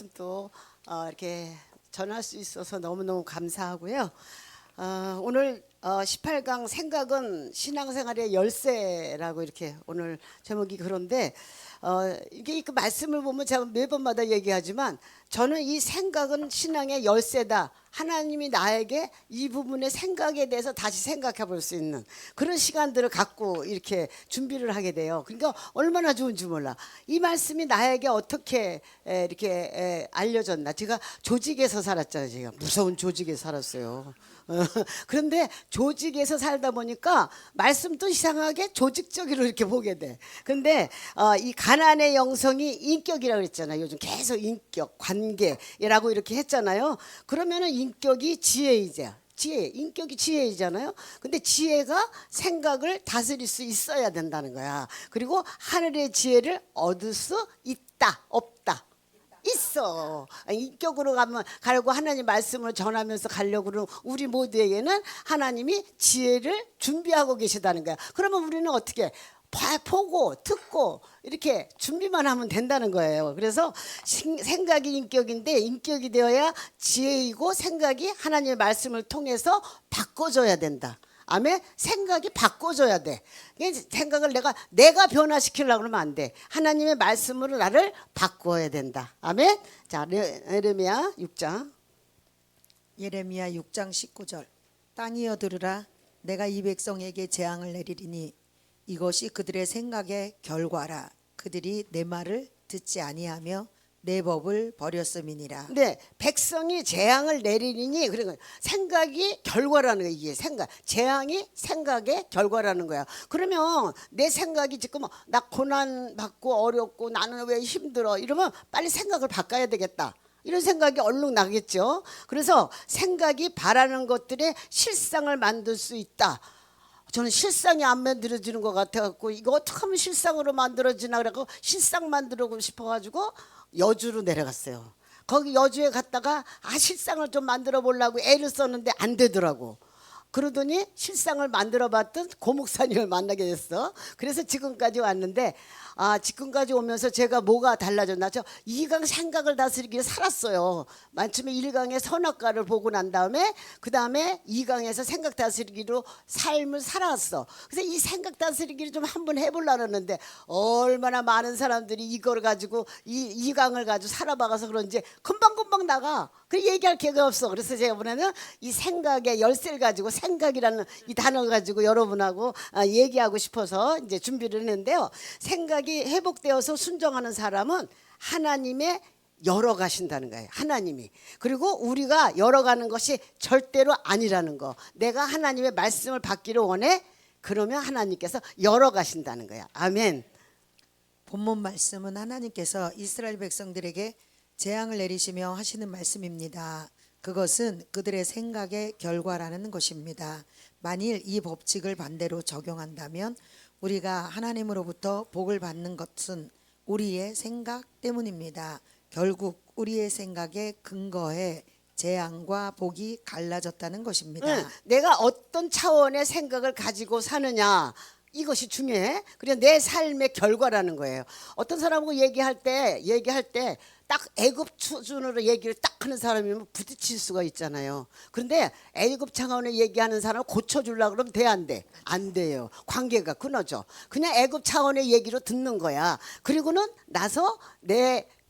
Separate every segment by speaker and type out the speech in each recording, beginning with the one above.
Speaker 1: 말씀 또 이렇게 전할 수 있어서 너무너무 감사하고요. 오늘 18강 생각은 신앙생활의 열쇠라고 이렇게 오늘 제목이 그런데 이게 그 말씀을 보면 제가 매번마다 얘기하지만 저는 이 생각은 신앙의 열쇠다. 하나님이 나에게 이 부분의 생각에 대해서 다시 생각해 볼 수 있는 그런 시간들을 갖고 이렇게 준비를 하게 돼요. 그러니까 얼마나 좋은지 몰라. 이 말씀이 나에게 어떻게 이렇게 알려졌나. 제가 조직에서 살았잖아요. 제가 무서운 조직에 살았어요. 그런데 조직에서 살다 보니까 말씀도 이상하게 조직적으로 이렇게 보게 돼. 근데 이 가난의 영성이 인격이라고 그랬잖아요. 요즘 계속 인격, 관계라고 이렇게 했잖아요. 그러면은 인격이 지혜이자 인격이 지혜이잖아요. 근데 지혜가 생각을 다스릴 수 있어야 된다는 거야. 그리고 하늘의 지혜를 얻을 수 있다, 없다. 있어. 인격으로 가려고 하나님 말씀을 전하면서 가려고 그러는 우리 모두에게는 하나님이 지혜를 준비하고 계시다는 거야. 그러면 우리는 어떻게 보고 듣고 이렇게 준비만 하면 된다는 거예요. 그래서 생각이 인격인데 인격이 되어야 지혜이고 생각이 하나님의 말씀을 통해서 바꿔줘야 된다. 아멘. 생각이 바꿔줘야 돼. 생각을 내가 변화시키려고 그러면 안 돼. 하나님의 말씀으로 나를 바꿔야 된다. 아멘. 자, 예레미야 6장.
Speaker 2: 예레미야 6장 19절. 땅이여 들으라. 내가 이 백성에게 재앙을 내리리니 이것이 그들의 생각의 결과라. 그들이 내 말을 듣지 아니하며 내 법을 버렸음이니라.
Speaker 1: 네, 백성이 재앙을 내리니 그러니까 생각이 결과라는 거야. 이게 생각, 재앙이 생각의 결과라는 거야. 그러면 내 생각이 지금 나 고난 받고 어렵고 나는 왜 힘들어 이러면 빨리 생각을 바꿔야 되겠다. 이런 생각이 얼른 나겠죠. 그래서 생각이 바라는 것들의 실상을 만들 수 있다. 저는 실상이 안 만들어지는 것 같아갖고 이거 어떻게 하면 실상으로 만들어지나 그래갖고 실상 만들고 싶어가지고 여주로 내려갔어요. 거기 여주에 갔다가 실상을 좀 만들어 보려고 애를 썼는데 안 되더라고. 그러더니 실상을 만들어 봤던 고목사님을 만나게 됐어. 그래서 지금까지 왔는데 지금까지 오면서 제가 뭐가 달라졌나? 저 2강 생각을 다스리기를 살았어요. 만쯤에 1강의 선악과를 보고 난 다음에 그 다음에 2강에서 생각 다스리기로 삶을 살았어. 그래서 이 생각 다스리기를 좀 한번 해보려고 했는데 얼마나 많은 사람들이 이걸 가지고 이 2강을 가지고 살아봐서 그런지 금방금방 나가. 그 얘기할 기회가 없어. 그래서 제가 이번에는 이 생각의 열쇠를 가지고 생각이라는 이 단어 가지고 여러분하고 얘기하고 싶어서 이제 준비를 했는데요. 생각이 회복되어서 순종하는 사람은 하나님의 열어가신다는 거예요. 하나님이. 그리고 우리가 열어가는 것이 절대로 아니라는 거. 내가 하나님의 말씀을 받기를 원해. 그러면 하나님께서 열어가신다는 거야. 아멘.
Speaker 2: 본문 말씀은 하나님께서 이스라엘 백성들에게 재앙을 내리시며 하시는 말씀입니다. 그것은 그들의 생각의 결과라는 것입니다. 만일 이 법칙을 반대로 적용한다면 우리가 하나님으로부터 복을 받는 것은 우리의 생각 때문입니다. 결국 우리의 생각에 근거해 재앙과 복이 갈라졌다는 것입니다.
Speaker 1: 내가 어떤 차원의 생각을 가지고 사느냐 이것이 중요해. 그래 내 삶의 결과라는 거예요. 어떤 사람하고 얘기할 때 딱 애굽 수준으로 얘기를 딱 하는 사람이면 부딪힐 수가 있잖아요. 그런데 애굽 차원에 얘기하는 사람을 고쳐주려고 그러면 돼, 안 돼? 안 돼요. 관계가 끊어져. 그냥 애굽 차원의 얘기로 듣는 거야. 그리고는 나서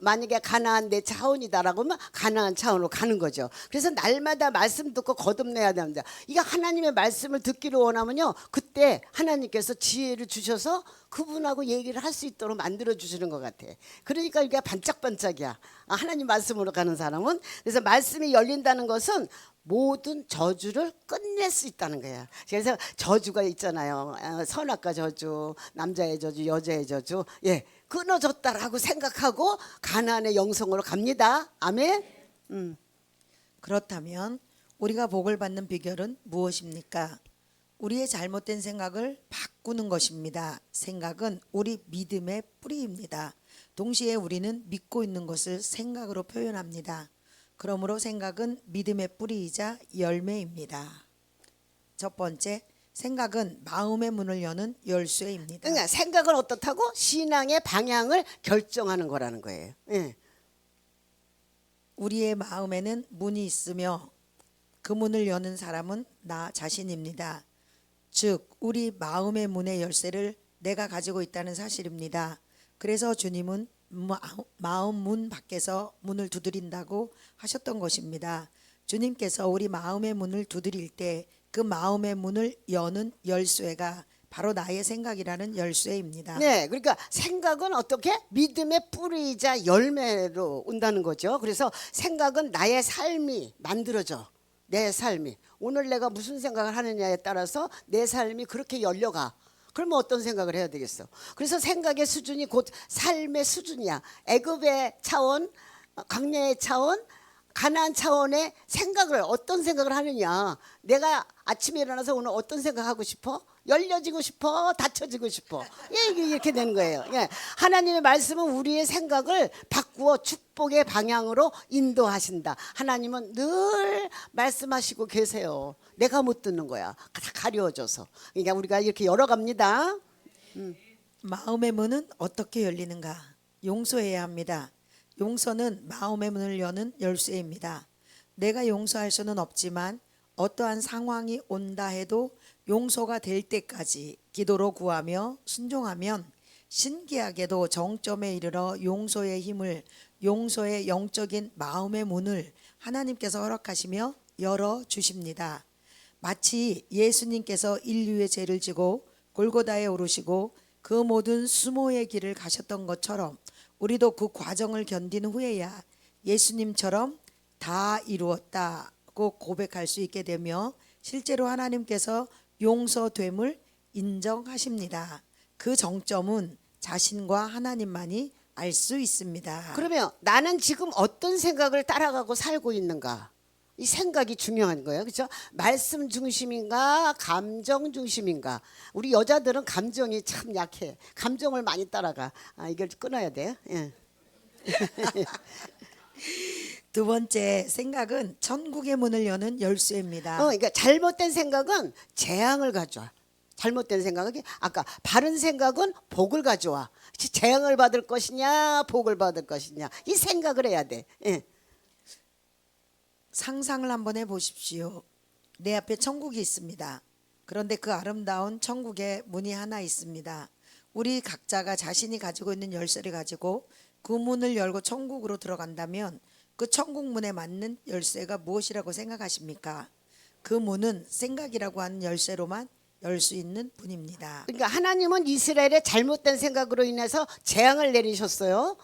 Speaker 1: 만약에 가나안 내 차원이다라고 하면 가나안 차원으로 가는 거죠. 그래서 날마다 말씀 듣고 거듭내야 됩니다. 이게 하나님의 말씀을 듣기를 원하면요. 그때 하나님께서 지혜를 주셔서 그분하고 얘기를 할 수 있도록 만들어 주시는 것 같아. 그러니까 이게 반짝반짝이야. 하나님 말씀으로 가는 사람은. 그래서 말씀이 열린다는 것은 모든 저주를 끝낼 수 있다는 거야. 그래서 저주가 있잖아요. 선악과 저주, 남자의 저주, 여자의 저주. 예, 끊어졌다라고 생각하고 가나안의 영성으로 갑니다. 아멘.
Speaker 2: 그렇다면 우리가 복을 받는 비결은 무엇입니까? 우리의 잘못된 생각을 바꾸는 것입니다. 생각은 우리 믿음의 뿌리입니다. 동시에 우리는 믿고 있는 것을 생각으로 표현합니다. 그러므로 생각은 믿음의 뿌리이자 열매입니다. 첫 번째, 생각은 마음의 문을 여는 열쇠입니다.
Speaker 1: 그러니까 생각은 어떻다고? 신앙의 방향을 결정하는 거라는 거예요. 예.
Speaker 2: 우리의 마음에는 문이 있으며 그 문을 여는 사람은 나 자신입니다. 즉 우리 마음의 문의 열쇠를 내가 가지고 있다는 사실입니다. 그래서 주님은 마음 문 밖에서 문을 두드린다고 하셨던 것입니다. 주님께서 우리 마음의 문을 두드릴 때 그 마음의 문을 여는 열쇠가 바로 나의 생각이라는 열쇠입니다.
Speaker 1: 네, 그러니까 생각은 어떻게 믿음의 뿌리이자 열매로 온다는 거죠. 그래서 생각은 나의 삶이 만들어져. 내 삶이 오늘 내가 무슨 생각을 하느냐에 따라서 내 삶이 그렇게 열려가. 그러면 어떤 생각을 해야 되겠어? 그래서 생각의 수준이 곧 삶의 수준이야. 애굽의 차원, 광야의 차원, 가나안 차원의 생각을 어떤 생각을 하느냐. 내가 아침에 일어나서 오늘 어떤 생각하고 싶어? 열려지고 싶어? 닫혀지고 싶어? 예, 이게 이렇게 되는 거예요. 예. 하나님의 말씀은 우리의 생각을 바꾸어 축복의 방향으로 인도하신다. 하나님은 늘 말씀하시고 계세요. 내가 못 듣는 거야. 다 가려워져서. 그러니까 우리가 이렇게 열어갑니다.
Speaker 2: 마음의 문은 어떻게 열리는가? 용서해야 합니다. 용서는 마음의 문을 여는 열쇠입니다. 내가 용서할 수는 없지만 어떠한 상황이 온다 해도 용서가 될 때까지 기도로 구하며 순종하면 신기하게도 정점에 이르러 용서의 힘을, 용서의 영적인 마음의 문을 하나님께서 허락하시며 열어 주십니다. 마치 예수님께서 인류의 죄를 지고 골고다에 오르시고 그 모든 수모의 길을 가셨던 것처럼 우리도 그 과정을 견딘 후에야 예수님처럼 다 이루었다고 고백할 수 있게 되며 실제로 하나님께서 용서됨을 인정하십니다. 그 정점은 자신과 하나님만이 알 수 있습니다.
Speaker 1: 그러면 나는 지금 어떤 생각을 따라가고 살고 있는가? 이 생각이 중요한 거예요. 그렇죠? 말씀 중심인가 감정 중심인가? 우리 여자들은 감정이 참 약해. 감정을 많이 따라가. 이걸 끊어야 돼요. 예.
Speaker 2: 두 번째 생각은 천국의 문을 여는 열쇠입니다.
Speaker 1: 그러니까 잘못된 생각은 재앙을 가져와. 잘못된 생각은 아까 바른 생각은 복을 가져와. 재앙을 받을 것이냐 복을 받을 것이냐 이 생각을 해야 돼. 예.
Speaker 2: 상상을 한번 해보십시오. 내 앞에 천국이 있습니다. 그런데 그 아름다운 천국에 문이 하나 있습니다. 우리 각자가 자신이 가지고 있는 열쇠를 가지고 그 문을 열고 천국으로 들어간다면 그 천국 문에 맞는 열쇠가 무엇이라고 생각하십니까? 그 문은 생각이라고 하는 열쇠로만 열 수 있는 문입니다.
Speaker 1: 그러니까 하나님은 이스라엘의 잘못된 생각으로 인해서 재앙을 내리셨어요.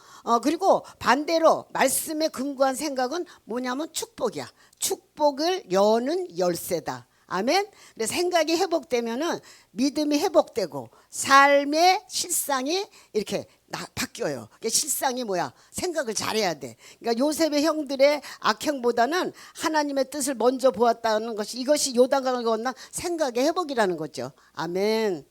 Speaker 1: 그리고 반대로 말씀에 근거한 생각은 뭐냐면 축복이야. 축복을 여는 열쇠다. 아멘. 근데 생각이 회복되면은 믿음이 회복되고 삶의 실상이 이렇게 바뀌어요. 실상이 뭐야? 생각을 잘해야 돼. 그러니까 요셉의 형들의 악행보다는 하나님의 뜻을 먼저 보았다는 것이 이것이 요단강을 건넌 생각의 회복이라는 거죠. 아멘.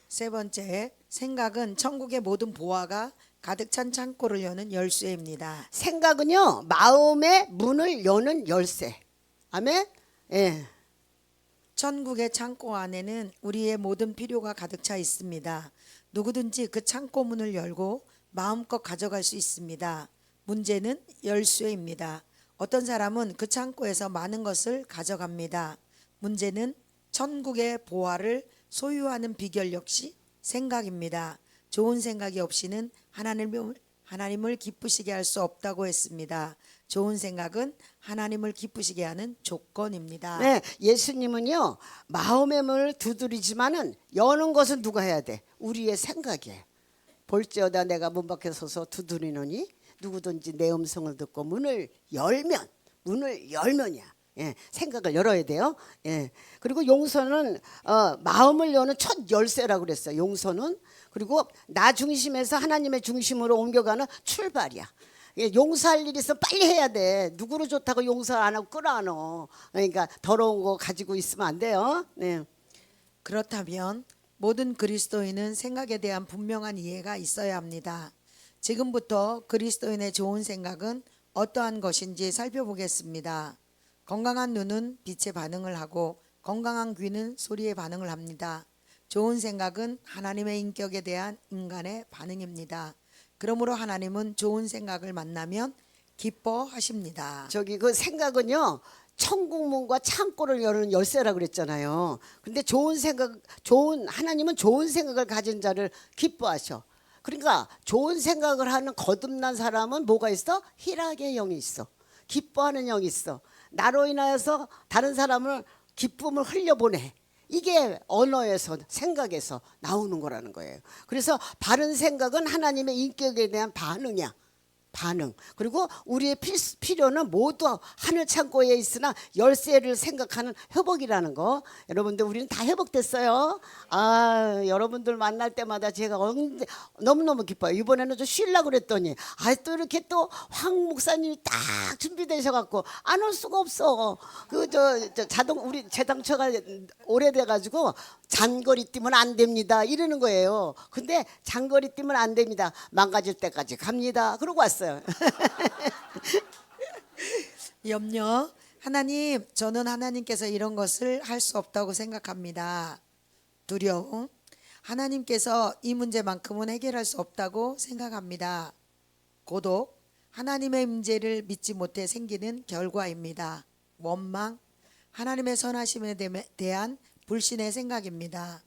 Speaker 2: 세 번째, 생각은 천국의 모든 보화가 가득 찬 창고를 여는 열쇠입니다.
Speaker 1: 생각은요 마음의 문을 여는 열쇠. 아멘. 예.
Speaker 2: 천국의 창고 안에는 우리의 모든 필요가 가득 차 있습니다. 누구든지 그 창고 문을 열고 마음껏 가져갈 수 있습니다. 문제는 열쇠입니다. 어떤 사람은 그 창고에서 많은 것을 가져갑니다. 문제는 천국의 보화를 소유하는 비결 역시 생각입니다. 좋은 생각이 없이는 하나님을 기쁘시게 할 수 없다고 했습니다. 좋은 생각은 하나님을 기쁘시게 하는 조건입니다.
Speaker 1: 네, 예수님은요 마음의 문을 두드리지만은 여는 것은 누가 해야 돼? 우리의 생각이에요. 볼지어다 내가 문 밖에 서서 두드리노니 누구든지 내 음성을 듣고 문을 열면이야. 예, 생각을 열어야 돼요. 예, 그리고 용서는 마음을 여는 첫 열쇠라고 그랬어요. 용서는 그리고 나 중심에서 하나님의 중심으로 옮겨가는 출발이야. 용서할 일이 있으면 빨리 해야 돼. 누구를 좋다고 용서 안 하고 끌어안어. 그러니까 더러운 거 가지고 있으면 안 돼요. 네.
Speaker 2: 그렇다면 모든 그리스도인은 생각에 대한 분명한 이해가 있어야 합니다. 지금부터 그리스도인의 좋은 생각은 어떠한 것인지 살펴보겠습니다. 건강한 눈은 빛에 반응을 하고 건강한 귀는 소리에 반응을 합니다. 좋은 생각은 하나님의 인격에 대한 인간의 반응입니다. 그러므로 하나님은 좋은 생각을 만나면 기뻐하십니다.
Speaker 1: 저기 그 생각은요. 천국문과 창고를 여는 열쇠라 그랬잖아요. 근데 하나님은 좋은 생각을 가진 자를 기뻐하셔. 그러니까 좋은 생각을 하는 거듭난 사람은 뭐가 있어? 희락의 영이 있어. 기뻐하는 영이 있어. 나로 인하여서 다른 사람을 기쁨을 흘려보내. 이게 언어에서 생각에서 나오는 거라는 거예요. 그래서 바른 생각은 하나님의 인격에 대한 반응이야. 반응. 그리고 우리의 필요는 모두 하늘 창고에 있으나 열쇠를 생각하는 회복이라는 거. 여러분들 우리는 다 회복됐어요. 여러분들 만날 때마다 제가 너무너무 기뻐요. 이번에는 좀 쉬려고 그랬더니 또 이렇게 또 황 목사님이 딱 준비되셔 갖고 안 올 수가 없어. 우리 재당처가 오래돼 가지고 장거리 뛰면 안 됩니다. 이러는 거예요. 근데 장거리 뛰면 안 됩니다. 망가질 때까지 갑니다. 그러고 왔어요.
Speaker 2: 염려. 하나님, 저는 하나님께서 이런 것을 할 수 없다고 생각합니다. 두려움. 하나님께서 이 문제만큼은 해결할 수 없다고 생각합니다. 고독. 하나님의 문제를 믿지 못해 생기는 결과입니다. 원망. 하나님의 선하심에 대한 불신의 생각입니다.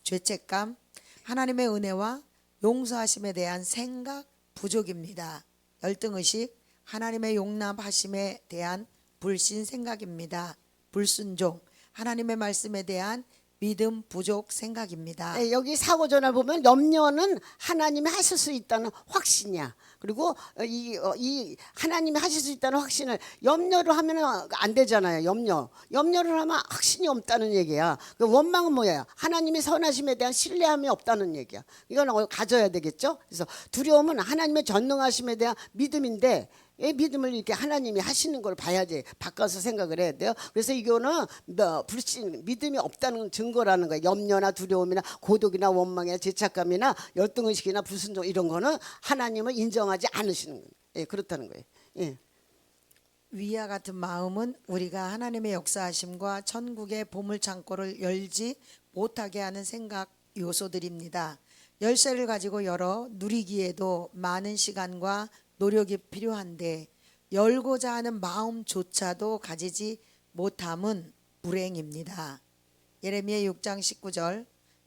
Speaker 2: 죄책감. 하나님의 은혜와 용서하심에 대한 생각 부족입니다. 열등의식. 하나님의 용납하심에 대한 불신 생각입니다. 불순종. 하나님의 말씀에 대한 믿음 부족 생각입니다.
Speaker 1: 네, 여기 사고전을 보면 염려는 하나님이 하실 수 있다는 확신이야. 그리고 이 하나님이 하실 수 있다는 확신을 염려를 하면 안 되잖아요. 염려를 하면 확신이 없다는 얘기야. 그 원망은 뭐야? 하나님의 선하심에 대한 신뢰함이 없다는 얘기야. 이거는 가져야 되겠죠. 그래서 두려움은 하나님의 전능하심에 대한 믿음인데 이 믿음을 이렇게 하나님이 하시는 걸 봐야지 바꿔서 생각을 해야 돼요. 그래서 이거는 불신, 믿음이 없다는 증거라는 거예요. 염려나 두려움이나 고독이나 원망이나 죄책감이나 열등의식이나 불순종 이런 거는 하나님을 인정하지 않으시는 거예요. 예, 그렇다는 거예요. 예.
Speaker 2: 위와 같은 마음은 우리가 하나님의 역사하심과 천국의 보물창고를 열지 못하게 하는 생각 요소들입니다. 열쇠를 가지고 열어 누리기에도 많은 시간과 노력이 필요한데 열고자 하는 마음조차도 가지지 못함은 불행입니다. 예레미야 6장 19절.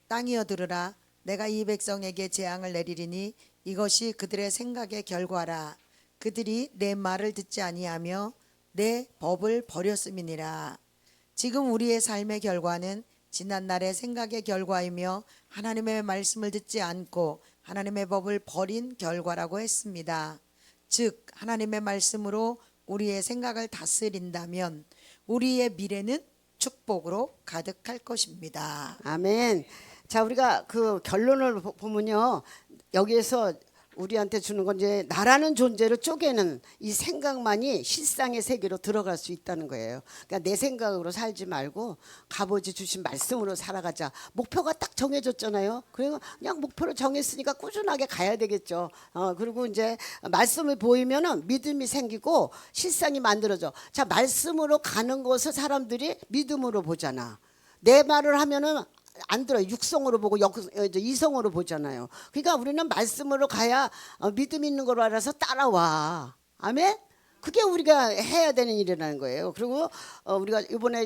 Speaker 2: 땅이여 들으라. 내가 이 백성에게 재앙을 내리리니 이것이 그들의 생각의 결과라. 그들이 내 말을 듣지 아니하며 내 법을 버렸음이니라. 지금 우리의 삶의 결과는 지난날의 생각의 결과이며 하나님의 말씀을 듣지 않고 하나님의 법을 버린 결과라고 했습니다. 즉 하나님의 말씀으로 우리의 생각을 다스린다면 우리의 미래는 축복으로 가득할 것입니다.
Speaker 1: 아멘. 자, 우리가 그 결론을 보면요. 여기에서 우리한테 주는 건 이제 나라는 존재를 쪼개는 이 생각만이 실상의 세계로 들어갈 수 있다는 거예요. 그러니까 내 생각으로 살지 말고 아버지 주신 말씀으로 살아가자. 목표가 딱 정해졌잖아요. 그리고 그냥 목표를 정했으니까 꾸준하게 가야 되겠죠. 그리고 이제 말씀을 보이면은 믿음이 생기고 실상이 만들어져. 자, 말씀으로 가는 것을 사람들이 믿음으로 보잖아. 내 말을 하면은 안 들어요. 육성으로 보고 이성으로 보잖아요. 그러니까 우리는 말씀으로 가야 믿음 있는 걸로 알아서 따라와. 아멘? 그게 우리가 해야 되는 일이라는 거예요. 그리고 우리가 이번에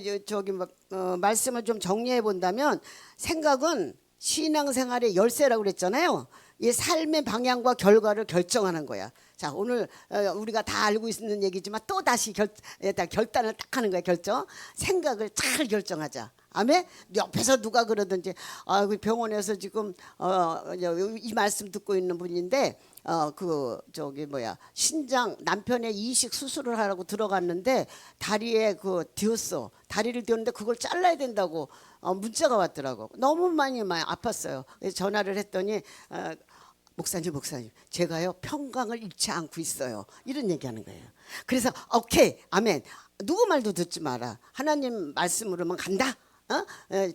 Speaker 1: 말씀을 좀 정리해 본다면 생각은 신앙생활의 열쇠라고 그랬잖아요. 이 삶의 방향과 결과를 결정하는 거야. 자, 오늘 우리가 다 알고 있는 얘기지만 또 다시 결단을 딱 하는 거야. 결정. 생각을 잘 결정하자. 아멘. 옆에서 누가 그러든지 병원에서 지금 이 말씀 듣고 있는 분인데 신장 남편의 이식 수술을 하라고 들어갔는데 다리에 뒤었어. 다리를 뒤었는데 그걸 잘라야 된다고 문자가 왔더라고. 너무 많이 아팠어요. 그래서 전화를 했더니 목사님 제가요 평강을 잃지 않고 있어요. 이런 얘기하는 거예요. 그래서 오케이 아멘. 누구 말도 듣지 마라. 하나님 말씀으로만 간다.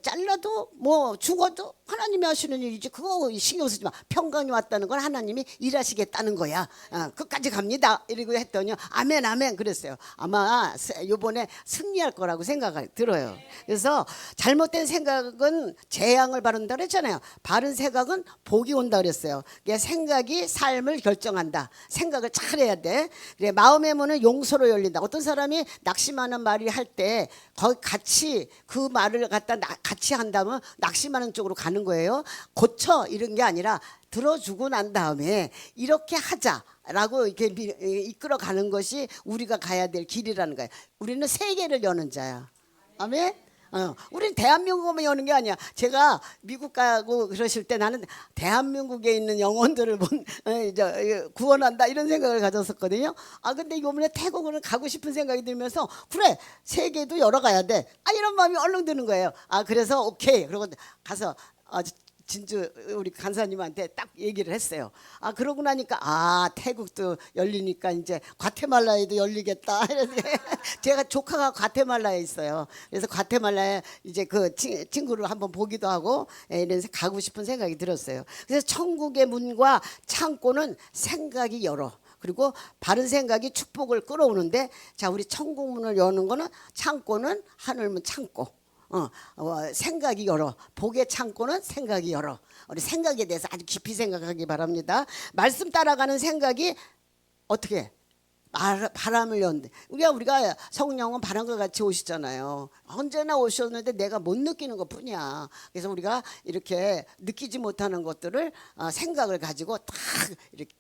Speaker 1: 잘라도 뭐 죽어도 하나님이 하시는 일이지 그거 신경 쓰지 마. 평강이 왔다는 건 하나님이 일하시겠다는 거야. 끝까지 갑니다. 이러고 했더니 아멘 아멘 그랬어요. 아마 요번에 승리할 거라고 생각이 들어요. 그래서 잘못된 생각은 재앙을 바른다 그랬잖아요. 바른 생각은 복이 온다 그랬어요. 그러니까 생각이 삶을 결정한다. 생각을 잘해야 돼. 그래 마음의 문은 용서로 열린다. 어떤 사람이 낙심하는 말을 할 때 거기 같이 그 말을 갖다 같이 한다면 낙심하는 쪽으로 가는 거예요. 고쳐 이런 게 아니라 들어주고 난 다음에 이렇게 하자라고 이렇게 이끌어가는 것이 우리가 가야 될 길이라는 거예요. 우리는 세계를 여는 자야. 아멘. 우리는 대한민국만 여는 게 아니야. 제가 미국 가고 그러실 때 나는 대한민국에 있는 영혼들을 구원한다 이런 생각을 가졌었거든요. 근데 이번에 태국을 가고 싶은 생각이 들면서 그래 세계도 열어가야 돼. 이런 마음이 얼른 드는 거예요. 그래서 오케이. 그러고 가서 진주 우리 간사님한테 딱 얘기를 했어요. 그러고 나니까 태국도 열리니까 이제 과테말라에도 열리겠다. 제가 조카가 과테말라에 있어요. 그래서 과테말라에 이제 그 친구를 한번 보기도 하고 이래서 가고 싶은 생각이 들었어요. 그래서 천국의 문과 창고는 생각이 열어. 그리고 바른 생각이 축복을 끌어오는데 자 우리 천국 문을 여는 거는 창고는 하늘문 창고. 생각이 열어. 복의 창고는 생각이 열어. 우리 생각에 대해서 아주 깊이 생각하기 바랍니다. 말씀 따라가는 생각이 어떻게 바람을 연대. 우리가 성령은 바람과 같이 오시잖아요. 언제나 오셨는데 내가 못 느끼는 것뿐이야. 그래서 우리가 이렇게 느끼지 못하는 것들을 생각을 가지고 딱 이렇게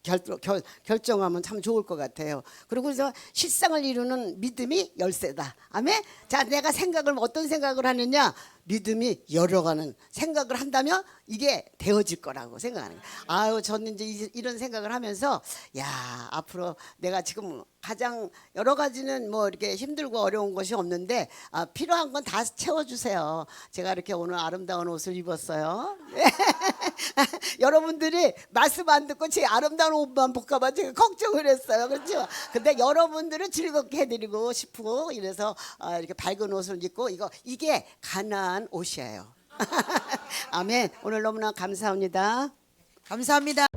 Speaker 1: 결정하면 참 좋을 것 같아요. 그리고 그래서 실상을 이루는 믿음이 열쇠다. 아멘. 자, 내가 어떤 생각을 하느냐? 믿음이 열어가는 생각을 한다면 이게 되어질 거라고 생각하는 거예요. 저는 이제 이런 생각을 하면서 앞으로 내가 지금 가장 여러 가지는 뭐 이렇게 힘들고 어려운 것이 없는데 필요한 건 다 채워주세요. 제가 이렇게 오늘 아름다운 옷을 입었어요. 여러분들이 말씀 안 듣고 제 아름다운 옷만 볼까봐 제가 걱정을 했어요. 그렇죠? 근데 여러분들을 즐겁게 해드리고 싶고 이래서 이렇게 밝은 옷을 입고 이게 가나안 옷이에요. 아멘. 오늘 너무나 감사합니다.
Speaker 2: 감사합니다.